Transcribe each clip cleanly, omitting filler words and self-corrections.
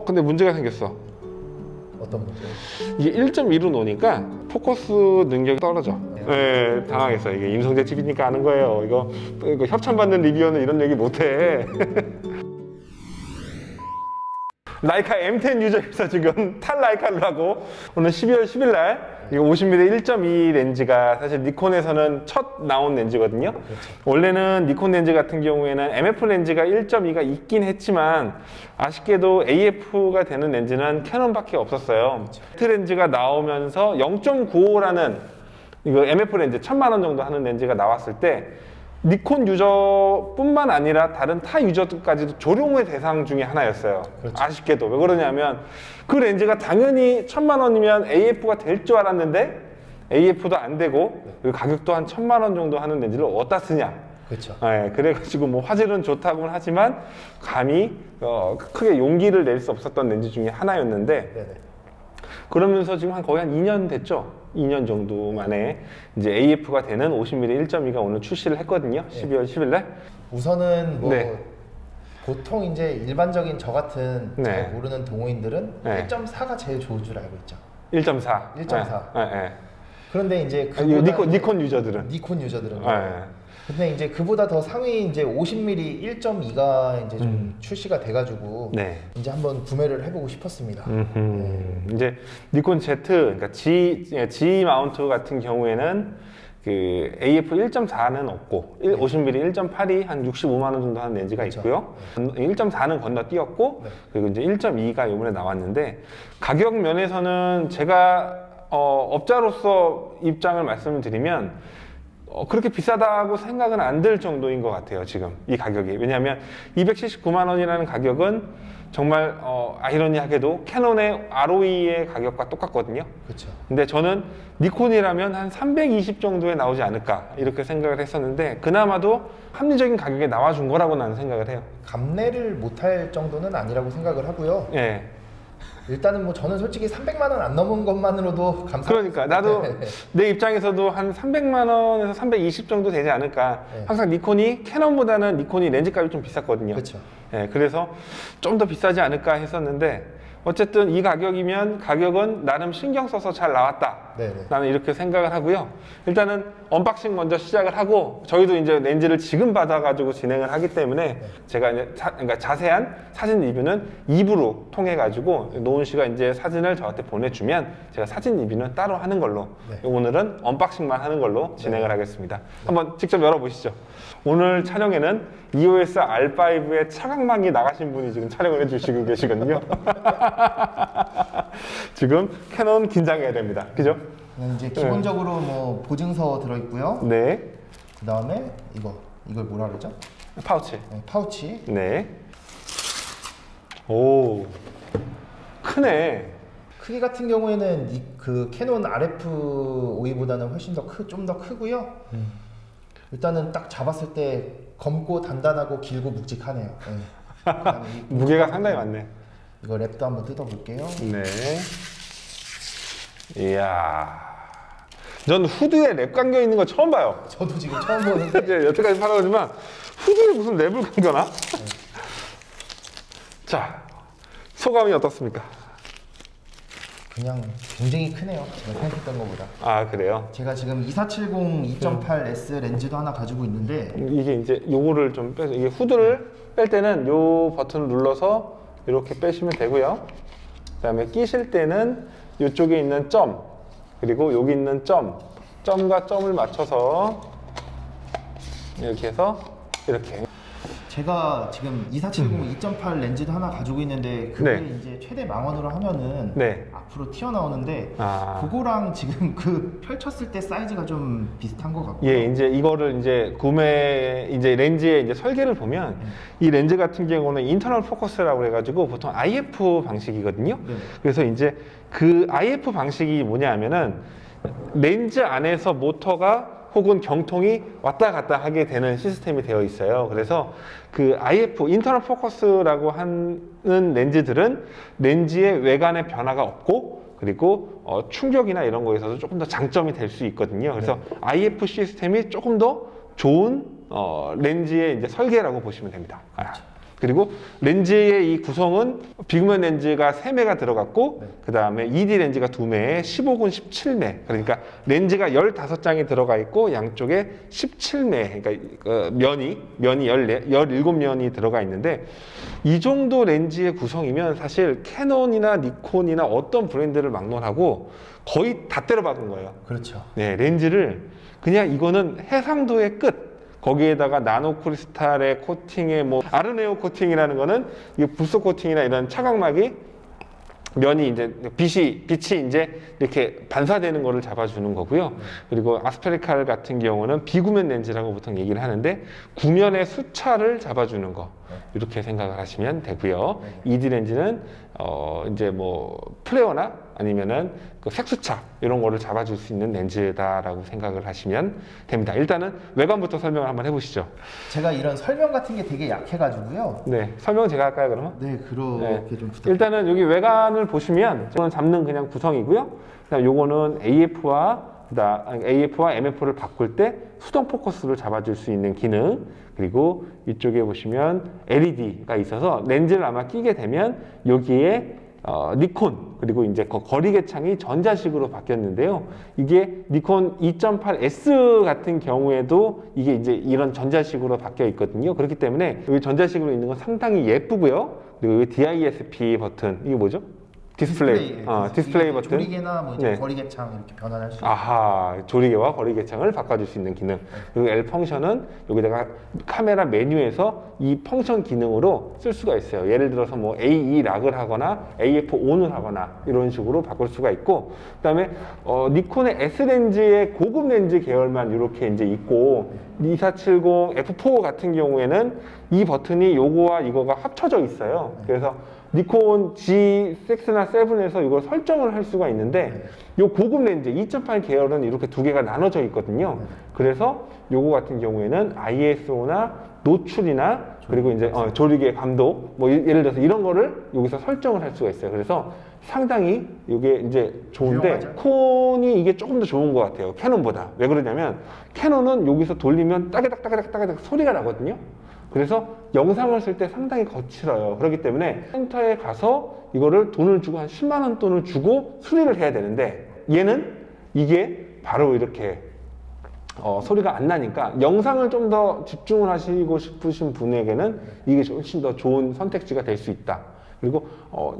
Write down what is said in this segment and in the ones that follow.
근데 문제가 생겼어. 어떤 문제? 이게 1.2로 노니까 포커스 능력이 떨어져. 네, 당황했어. 이게 임성재 TV니까 아는 거예요. 이거 협찬받는 리뷰어는 이런 얘기 못해. 라이카 M10 유저에서 지금 탈라이카를 하고 오늘 12월 10일 날 이거 50mm 1.2 렌즈가 사실 니콘에서는 첫 나온 렌즈거든요. 그렇죠. 원래는 니콘 렌즈 같은 경우에는 MF 렌즈가 1.2가 있긴 했지만 아쉽게도 AF가 되는 렌즈는 캐논밖에 없었어요. Z 렌즈가 나오면서 0.95라는 이거 MF 렌즈 1000만 원 정도 하는 렌즈가 나왔을 때 니콘 유저뿐만 아니라 다른 타 유저들까지도 조롱의 대상 중에 하나였어요. 그렇죠. 아쉽게도. 왜 그러냐면 그 렌즈가 당연히 1000만 원이면 AF가 될 줄 알았는데 AF도 안 되고 그리고 가격도 한 1000만 원 정도 하는 렌즈를 어디다 쓰냐. 그렇죠. 네, 그래가지고 뭐 화질은 좋다고는 하지만 감히 크게 용기를 낼 수 없었던 렌즈 중에 하나였는데 네네. 그러면서 지금 거의 한 2년 됐죠. 2년 정도 만에 이제 AF가 되는 50mm 1.2가 오늘 출시를 했거든요. 12월 10일 날. 우선은 뭐 네. 보통 이제 일반적인 저 같은 네. 잘 모르는 동호인들은 네. 1.4가 제일 좋을 줄 알고 있죠. 1.4. 1.4. 네, 네. 그런데 이제 아니, 그보다 니콘 유저들은. 니콘 유저들은 네. 근데 이제 그보다 더 상위 이제 50mm 1.2가 이제 좀 출시가 돼가지고 네. 이제 한번 구매를 해보고 싶었습니다. 이제 니콘 Z, 그러니까 G 마운트 같은 경우에는 그 AF 1.4는 없고 50mm 1.8이 한 65만 원 정도 하는 렌즈가 그렇죠. 있고요. 1.4는 건너뛰었고 네. 그리고 이제 1.2가 이번에 나왔는데 가격 면에서는 제가 업자로서 입장을 말씀을 드리면 그렇게 비싸다고 생각은 안 들 정도인 것 같아요, 지금 이 가격이. 왜냐하면 279만 원이라는 가격은 정말 아이러니하게도 캐논의 ROE의 가격과 똑같거든요. 그렇죠. 근데 저는 니콘이라면 한 320 정도에 나오지 않을까 이렇게 생각을 했었는데 그나마도 합리적인 가격에 나와준 거라고 나는 생각을 해요. 감내를 못할 정도는 아니라고 생각을 하고요. 예. 일단은 뭐 저는 솔직히 300만 원 안 넘은 것만으로도 감사합니다. 그러니까 나도 내 입장에서도 한 300만 원에서 320 정도 되지 않을까. 네. 항상 니콘이 캐논보다는 니콘이 렌즈 값이 좀 비쌌거든요. 그렇죠. 예, 그래서 좀 더 비싸지 않을까 했었는데 어쨌든 이 가격은 나름 신경 써서 잘 나왔다. 네네. 나는 이렇게 생각을 하고요. 일단은 언박싱 먼저 시작을 하고 저희도 이제 렌즈를 지금 받아가지고 진행을 하기 때문에 제가 이제 그러니까 자세한 사진 리뷰는 2부로 통해 가지고 노은 씨가 이제 사진을 저한테 보내주면 제가 사진 리뷰는 따로 하는 걸로 네. 오늘은 언박싱만 하는 걸로 진행을 하겠습니다. 한번 직접 열어보시죠. 오늘 촬영에는 EOS R5의 차광막이 나가신 분이 지금 촬영을 해주시고 계시거든요. 지금 캐논 긴장해야 됩니다. 그죠? 이제 기본적으로 뭐 보증서 들어있고요. 네. 그 다음에 이걸 뭐라 그러죠? 파우치. 네, 파우치. 네. 오. 크네. 크기 같은 경우에는 그 캐논 RF52보다는 훨씬 좀 더 크고요. 일단은 딱 잡았을 때 검고 단단하고 길고 묵직하네요. 네. 그다음에 무게가 상당히 많네. 이거 랩도 한번 뜯어볼게요. 네. 이야. 전 후드에 랩 감겨 있는 거 처음 봐요. 저도 지금 처음 보는데 이제 여태까지 살아오지만 후드에 무슨 랩을 감겨나? 자, 소감이 어떻습니까? 그냥 굉장히 크네요. 제가 생각했던 것보다. 아, 그래요? 제가 지금 2470 2.8S 렌즈도 하나 가지고 있는데 이게 이제 요거를 좀 빼서 이게 후드를 뺄 때는 요 버튼을 눌러서 이렇게 빼시면 되고요. 그다음에 끼실 때는 이쪽에 있는 점 그리고 여기 있는 점과 점을 맞춰서 이렇게 해서 이렇게. 제가 지금 2470 2.8 렌즈도 하나 가지고 있는데 그게 네. 이제 최대 망원으로 하면은 네. 앞으로 튀어나오는데 아. 그거랑 지금 그 펼쳤을 때 사이즈가 좀 비슷한 것 같고요. 예, 이제 이거를 이제 이제 렌즈의 이제 설계를 보면 이 렌즈 같은 경우는 인터널 포커스라고 해가지고 보통 IF 방식이거든요. 네. 그래서 이제 그 IF 방식이 뭐냐 하면은 렌즈 안에서 모터가 혹은 경통이 왔다 갔다 하게 되는 시스템이 되어 있어요. 그래서 그 IF, 인터널 포커스라고 하는 렌즈들은 렌즈의 외관의 변화가 없고 그리고 충격이나 이런 거에서도 조금 더 장점이 될 수 있거든요. 그래서 IF 시스템이 조금 더 좋은 렌즈의 이제 설계라고 보시면 됩니다. 그리고 렌즈의 이 구성은 빅맨 렌즈가 3매가 들어갔고 네. 그 다음에 2D 렌즈가 2매에 15군 17매 그러니까 렌즈가 15장이 들어가 있고 양쪽에 17매 그러니까 면이 17면이 들어가 있는데 이 정도 렌즈의 구성이면 사실 캐논이나 니콘이나 어떤 브랜드를 막론하고 거의 다 때려박은 거예요. 그렇죠. 네, 렌즈를 그냥 이거는 해상도의 끝. 거기에다가 나노 크리스탈의 코팅에 뭐 아르네오 코팅이라는 거는 이 불소 코팅이나 이런 차광막이 면이 이제 빛이 이제 이렇게 반사되는 거를 잡아주는 거고요. 그리고 아스페리칼 같은 경우는 비구면 렌즈라고 보통 얘기를 하는데 구면의 수차를 잡아주는 거 이렇게 생각을 하시면 되고요. ED 렌즈는 이제 뭐 플레어나 아니면은 그 색수차 이런 거를 잡아줄 수 있는 렌즈다라고 생각을 하시면 됩니다. 일단은 외관부터 설명을 한번 해보시죠. 제가 이런 설명 같은 게 되게 약해가지고요. 네, 설명 제가 할까요 그러면? 네, 그렇게 네. 좀 부탁드립니다. 일단은 여기 외관을 보시면 이거는 잡는 그냥 구성이고요. 그다음 요거는 AF와 MF를 바꿀 때 수동 포커스를 잡아줄 수 있는 기능. 그리고 이쪽에 보시면 LED가 있어서 렌즈를 아마 끼게 되면 여기에 니콘 그리고 이제 거리계창이 전자식으로 바뀌었는데요. 이게 니콘 2.8S 같은 경우에도 이게 이제 이런 전자식으로 바뀌어 있거든요. 그렇기 때문에 여기 전자식으로 있는 건 상당히 예쁘고요. 그리고 여기 DISP 버튼 이게 뭐죠? 디스플레이 버튼. 조리개나 뭐 이제 네. 거리계창 이렇게 변환할 수 있는. 아하, 조리개와 거리계창을 바꿔줄 수 있는 기능. 그리고 L 펑션은 여기다가 카메라 메뉴에서 이 펑션 기능으로 쓸 수가 있어요. 예를 들어서 뭐 AE 락을 하거나 AF ON을 하거나 이런 식으로 바꿀 수가 있고, 그다음에 니콘의 S 렌즈의 고급 렌즈 계열만 이렇게 이제 있고, 2470 F4 같은 경우에는 이 버튼이 요거와 이거가 합쳐져 있어요. 그래서 니콘 G6나 7에서 이걸 설정을 할 수가 있는데 요 고급 렌즈 2.8 계열은 이렇게 두 개가 나눠져 있거든요. 그래서 요거 같은 경우에는 ISO나 노출이나 그리고 이제 조리개 감독 뭐 예를 들어서 이런 거를 여기서 설정을 할 수가 있어요. 그래서 상당히 이게 이제 좋은데 유용하죠? 니콘이 이게 조금 더 좋은 것 같아요. 캐논보다. 왜 그러냐면 캐논은 여기서 돌리면 따개닥 소리가 나거든요. 그래서 영상을 쓸 때 상당히 거칠어요. 그렇기 때문에 센터에 가서 이거를 돈을 주고 한 10만 원 돈을 주고 수리를 해야 되는데 얘는 이게 바로 이렇게 소리가 안 나니까 영상을 좀 더 집중을 하시고 싶으신 분에게는 이게 훨씬 더 좋은 선택지가 될 수 있다. 그리고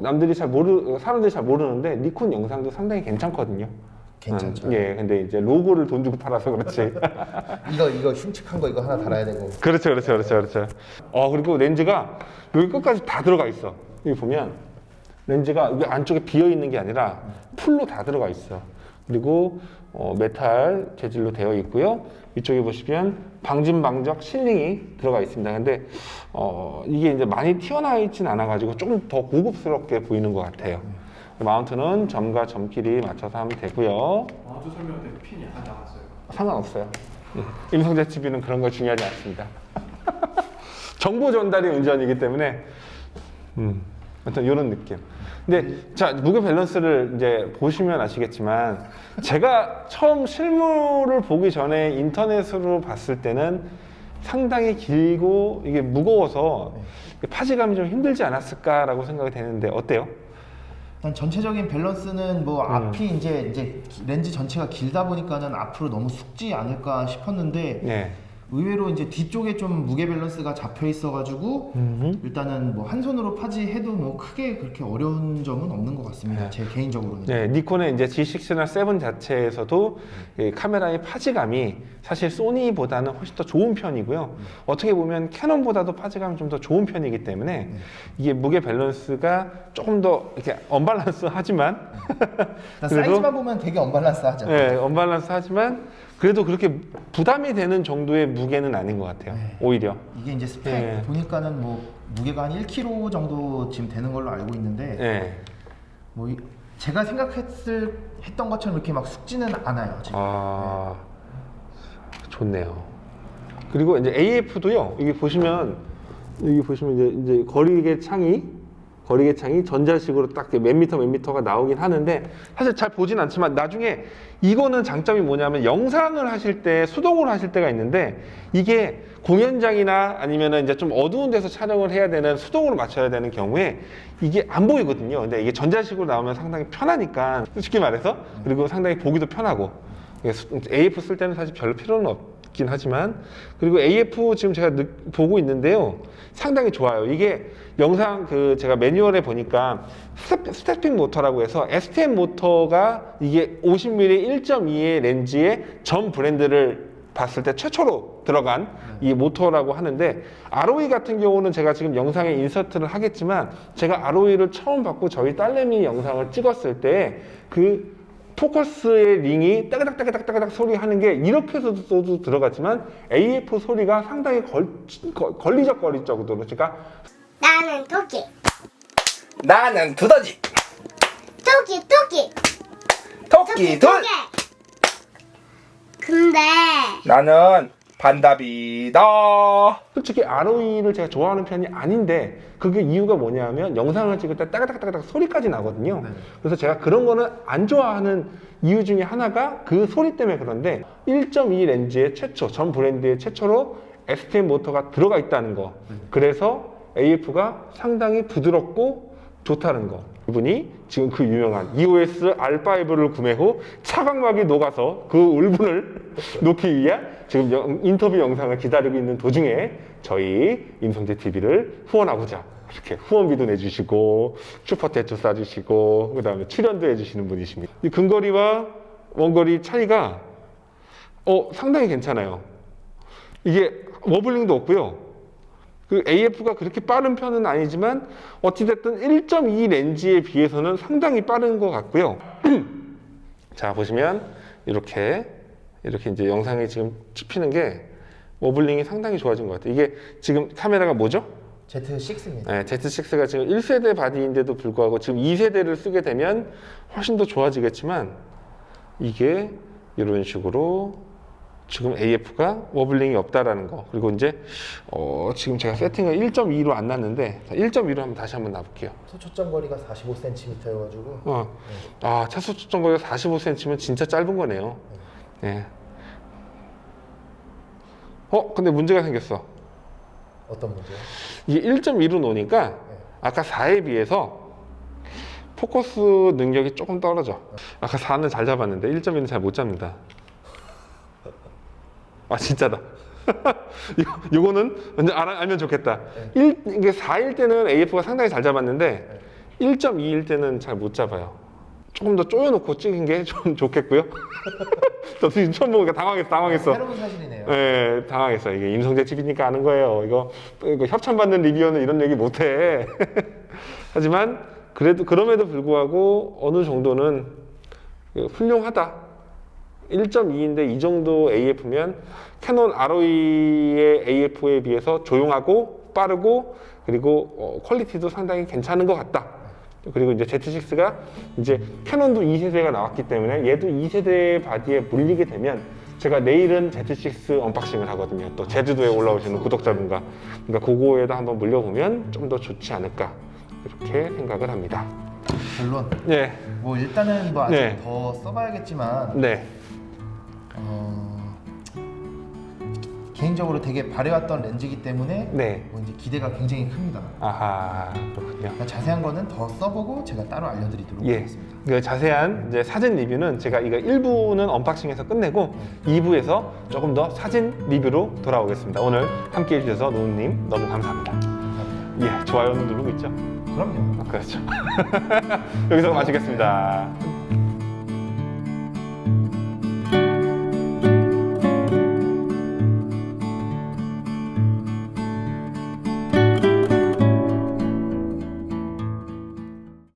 사람들이 잘 모르는데 니콘 영상도 상당히 괜찮거든요. 괜찮죠. 예, 근데 이제 로고를 돈 주고 팔아서 그렇지. 이거 흉측한 거 이거 하나 달아야 되고. 그렇죠. 그리고 렌즈가 여기 끝까지 다 들어가 있어. 여기 보면 렌즈가 여기 안쪽에 비어 있는 게 아니라 풀로 다 들어가 있어. 그리고 메탈 재질로 되어 있고요. 이쪽에 보시면 방진방적 실링이 들어가 있습니다. 근데 이게 이제 많이 튀어나와 있진 않아가지고 조금 더 고급스럽게 보이는 것 같아요. 마운트는 점과 점끼리 맞춰서 하면 되고요. 마운트 설명할 때 핀이 안 나갔어요. 상관없어요. 임성재 TV는 그런 거 중요하지 않습니다. 정보 전달이 운전이기 때문에 아무튼 이런 느낌. 근데 자 무게 밸런스를 이제 보시면 아시겠지만 제가 처음 실물을 보기 전에 인터넷으로 봤을 때는 상당히 길고 이게 무거워서 파지감이 좀 힘들지 않았을까라고 생각이 되는데 어때요? 일단 전체적인 밸런스는 뭐 앞이 이제 렌즈 전체가 길다 보니까는 앞으로 너무 숙지 않을까 싶었는데 네. 의외로 이제 뒤쪽에 좀 무게 밸런스가 잡혀 있어가지고 일단은 뭐 한 손으로 파지해도 뭐 크게 그렇게 어려운 점은 없는 것 같습니다. 네. 제 개인적으로는. 네, 니콘의 이제 G6나 7 자체에서도 이 카메라의 파지감이 사실 소니보다는 훨씬 더 좋은 편이고요. 어떻게 보면 캐논보다도 파지감이 좀 더 좋은 편이기 때문에 이게 무게 밸런스가 조금 더 이렇게 언밸런스하지만 일단 사이즈만 보면 되게 언밸런스하죠. 네, 언밸런스하지만 그래도 그렇게 부담이 되는 정도의 무게는 아닌 것 같아요. 네. 오히려. 이게 이제 스펙 네. 보니까는 뭐 무게가 한 1kg 정도 지금 되는 걸로 알고 있는데 네. 뭐 제가 했던 것처럼 이렇게 막 숙지는 않아요. 지금. 아, 좋네요. 그리고 이제 AF도요. 여기 보시면 이제 거리계 창이 거리계창이 전자식으로 딱 몇 미터가 나오긴 하는데 사실 잘 보진 않지만 나중에 이거는 장점이 뭐냐면 영상을 하실 때 수동으로 하실 때가 있는데 이게 공연장이나 아니면은 이제 좀 어두운 데서 촬영을 해야 되는 수동으로 맞춰야 되는 경우에 이게 안 보이거든요. 근데 이게 전자식으로 나오면 상당히 편하니까 솔직히 말해서 그리고 상당히 보기도 편하고 AF 쓸 때는 사실 별 필요는 없긴 하지만 그리고 AF 지금 제가 보고 있는데요. 상당히 좋아요. 이게 영상 제가 매뉴얼에 보니까 스태핑 모터라고 해서 STM 모터가 이게 50mm 1.2의 렌즈에 전 브랜드를 봤을 때 최초로 들어간 이 모터라고 하는데 ROE 같은 경우는 제가 지금 영상에 인서트를 하겠지만 제가 ROE를 처음 받고 저희 딸내미 영상을 찍었을 때 그 포커스의 링이 따그닥 소리 하는 게 이렇게 해서도 들어갔지만 AF 소리가 상당히 걸리적거릴 정도로 제가 나는 토끼. 나는 두더지. 토끼 둘. 근데 나는 반다비다. 솔직히 ROE를 제가 좋아하는 편이 아닌데 그게 이유가 뭐냐면 영상을 찍을 때 따가닥 소리까지 나거든요. 그래서 제가 그런 거는 안 좋아하는 이유 중에 하나가 그 소리 때문에 그런데 1.2 렌즈의 최초, 전 브랜드의 최초로 STM 모터가 들어가 있다는 거. 그래서 AF가 상당히 부드럽고 좋다는 거. 이분이 지금 그 유명한 EOS R5를 구매 후 차광막이 녹아서 그 울분을 놓기 위한 지금 인터뷰 영상을 기다리고 있는 도중에 저희 임성재 TV를 후원하고자 이렇게 후원비도 내주시고 슈퍼챗도 쏴주시고 그 다음에 출연도 해주시는 분이십니다. 이 근거리와 원거리 차이가 상당히 괜찮아요. 이게 워블링도 없고요. 그 AF가 그렇게 빠른 편은 아니지만 어찌됐든 1.2 렌즈에 비해서는 상당히 빠른 것 같고요. 자 보시면 이렇게 이제 영상이 지금 찍히는 게 워블링이 상당히 좋아진 것 같아요. 이게 지금 카메라가 뭐죠? Z6입니다. 네, Z6가 지금 1세대 바디인데도 불구하고 지금 2세대를 쓰게 되면 훨씬 더 좋아지겠지만 이게 이런 식으로 지금 AF가 워블링이 없다라는 거. 그리고 이제 지금 제가 세팅을 1.2로 안 놨는데 1.2로 한번 다시 한번 놔볼게요. 소초점 거리가 45cm여가지고 차소 초점 거리가 45cm면 진짜 짧은 거네요. 네. 근데 문제가 생겼어. 어떤 문제요? 이게 1.2로 놓으니까 아까 4에 비해서 포커스 능력이 조금 떨어져. 아까 4는 잘 잡았는데 1.2는 잘 못 잡니다. 진짜다. 이거는 완전 알면 좋겠다. 이게 4일 때는 AF가 상당히 잘 잡았는데 1.2일 때는 잘 못 잡아요. 조금 더 쪼여놓고 찍은 게 좀 좋겠고요. 저 지금 처음 보니까 당황했어. 새로운 사실이네요. 네, 당황했어. 이게 임성재 TV니까 아는 거예요. 이거 협찬받는 리뷰어는 이런 얘기 못해. 하지만 그럼에도 불구하고 어느 정도는 훌륭하다. 1.2인데 이 정도 AF면 캐논 ROE의 AF에 비해서 조용하고 빠르고 그리고 퀄리티도 상당히 괜찮은 것 같다. 그리고 이제 Z6가 이제 캐논도 2세대가 나왔기 때문에 얘도 2세대 바디에 물리게 되면 제가 내일은 Z6 언박싱을 하거든요. 또 제주도에 올라오시는 구독자분과 그러니까 그거에다 한번 물려보면 좀 더 좋지 않을까 이렇게 생각을 합니다. 결론. 네. 뭐 일단은 뭐 아직 네. 더 써봐야겠지만 네. 개인적으로 되게 바래왔던 렌즈이기 때문에 네. 뭐 이제 기대가 굉장히 큽니다. 아하, 그렇군요. 그러니까 자세한 거는 더 써보고 제가 따로 알려드리도록 예. 하겠습니다. 그 자세한 이제 사진 리뷰는 제가 이거 1부는 언박싱해서 끝내고 2부에서 조금 더 사진 리뷰로 돌아오겠습니다. 오늘 함께 해주셔서 노우님 너무 감사합니다. 감사합니다. 예, 좋아요는 누르고 있죠? 그럼요. 그렇죠. 여기서 마치겠습니다.